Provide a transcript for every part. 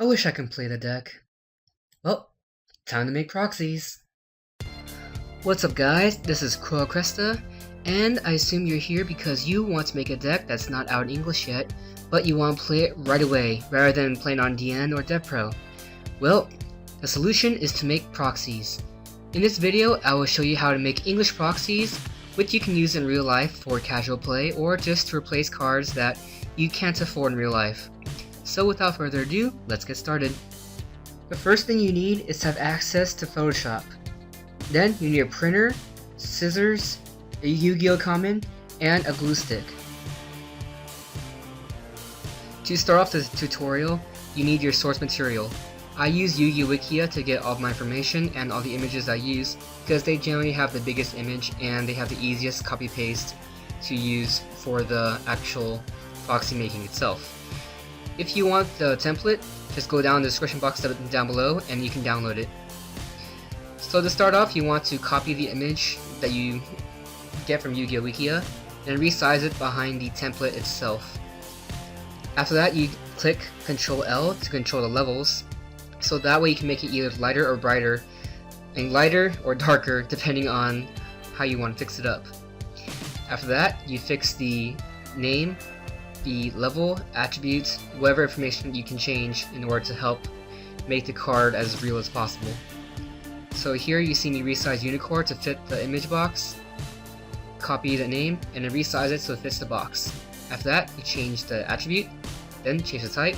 I wish I could play the deck. Well, time to make proxies. What's up guys, this is Crow Cresta, and I assume you're here because you want to make a deck that's not out in English yet, but you want to play it right away, rather than playing on DN or DevPro. Well, the solution is to make proxies. In this video, I will show you how to make English proxies, which you can use in real life for casual play, or just to replace cards that you can't afford in real life. So without further ado, let's get started. The first thing you need is to have access to Photoshop. Then you need a printer, scissors, a Yu-Gi-Oh common, and a glue stick. To start off this tutorial, you need your source material. I use Yu-Gi-Oh Wikia to get all of my information and all the images I use because they generally have the biggest image and they have the easiest copy-paste to use for the actual proxy making itself. If you want the template, just go down in the description box down below and you can download it. So to start off, you want to copy the image that you get from Yu-Gi-Oh Wikia and resize it behind the template itself. After that, you click Ctrl L to control the levels, so that way you can make it either lighter or brighter, and lighter or darker depending on how you want to fix it up. After that, you fix the name, the level, attributes, whatever information you can change in order to help make the card as real as possible. So here you see me resize Unicorn to fit the image box, copy the name, and then resize it so it fits the box. After that, you change the attribute, then change the type,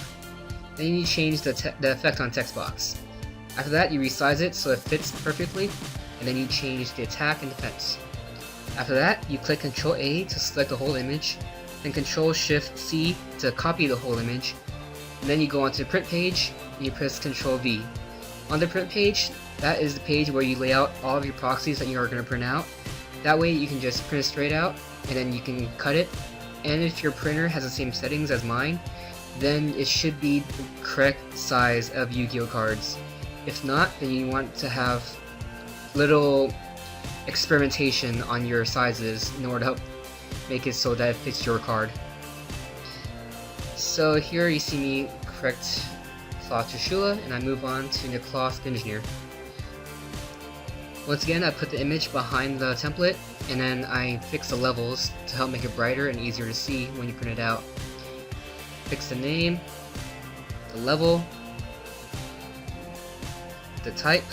then you change the effect on text box. After that, you resize it so it fits perfectly, and then you change the attack and defense. After that, you click Ctrl A to select the whole image, then Ctrl Shift C to copy the whole image, and then you go onto the print page and you press Ctrl V. On the print page, that is the page where you lay out all of your proxies that you are going to print out. That way you can just print it straight out and then you can cut it, and if your printer has the same settings as mine, then it should be the correct size of Yu-Gi-Oh cards. If not, then you want to have little experimentation on your sizes in order to help make it so that it fits your card. So here you see me correct Cloth Trishula, and I move on to the Cloth Engineer. Once again, I put the image behind the template, and then I fix the levels to help make it brighter and easier to see when you print it out. Fix the name, the level, the type,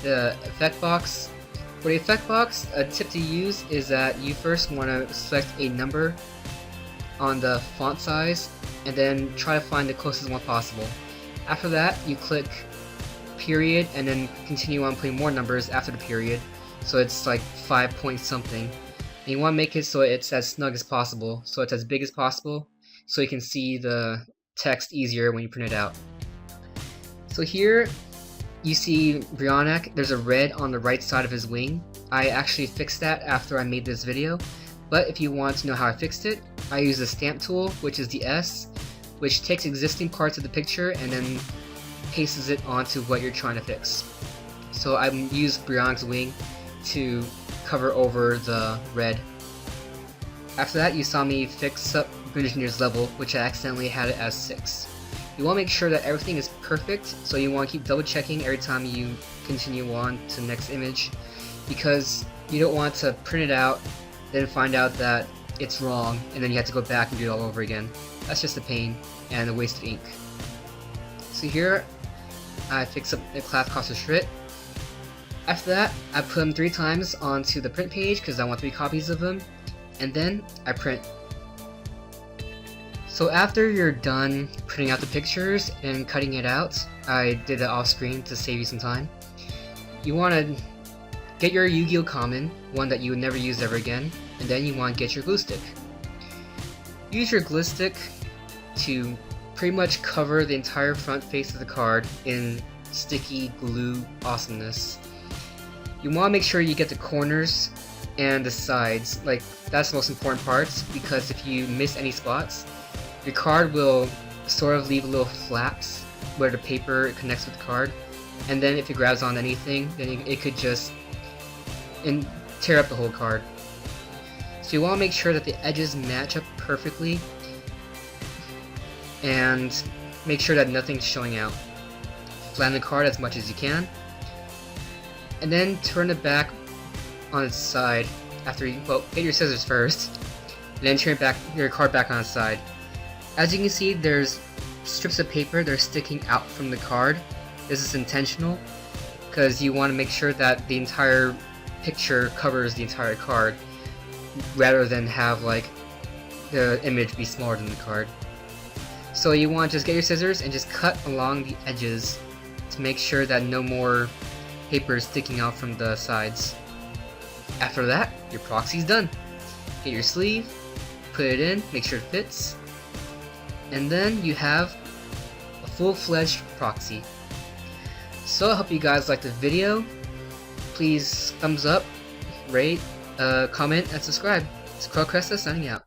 the effect box. For the effect box, a tip to use is that you first want to select a number on the font size and then try to find the closest one possible. After that, you click period and then continue on putting more numbers after the period, so it's like 5 point something. And you want to make it so it's as snug as possible, so it's as big as possible, so you can see the text easier when you print it out. So here you see Brionac, there's a red on the right side of his wing. I actually fixed that after I made this video, but if you want to know how I fixed it, I use the stamp tool, which is the S, which takes existing parts of the picture and then pastes it onto what you're trying to fix. So I used Brionac's wing to cover over the red. After that, you saw me fix up Engineer's level, which I accidentally had it as 6. You want to make sure that everything is perfect, so you want to keep double checking every time you continue on to the next image, because you don't want to print it out, then find out that it's wrong, and then you have to go back and do it all over again. That's just a pain and a waste of ink. So here, I fix up the Class Costa Shrit. After that, I put them 3 times onto the print page because I want 3 copies of them, and then I print. So after you're done printing out the pictures and cutting it out, I did it off screen to save you some time. You want to get your Yu-Gi-Oh common, one that you would never use ever again, and then you want to get your glue stick. Use your glue stick to pretty much cover the entire front face of the card in sticky glue awesomeness. You want to make sure you get the corners and the sides, like that's the most important parts, because if you miss any spots, your card will sort of leave little flaps where the paper connects with the card, and then if it grabs on anything, then it could just tear up the whole card. So you want to make sure that the edges match up perfectly, and make sure that nothing's showing out. Flatten the card as much as you can, and then turn it back on its side after you, well, get your scissors first, and then turn your card back on its side. As you can see, there's strips of paper that are sticking out from the card. This is intentional because you want to make sure that the entire picture covers the entire card rather than have like the image be smaller than the card. So you want to just get your scissors and just cut along the edges to make sure that no more paper is sticking out from the sides. After that, your proxy's done. Get your sleeve, put it in, make sure it fits, and then you have a full-fledged proxy. So I hope you guys liked the video. Please thumbs up, rate, comment, and subscribe. It's Crowcresta signing out.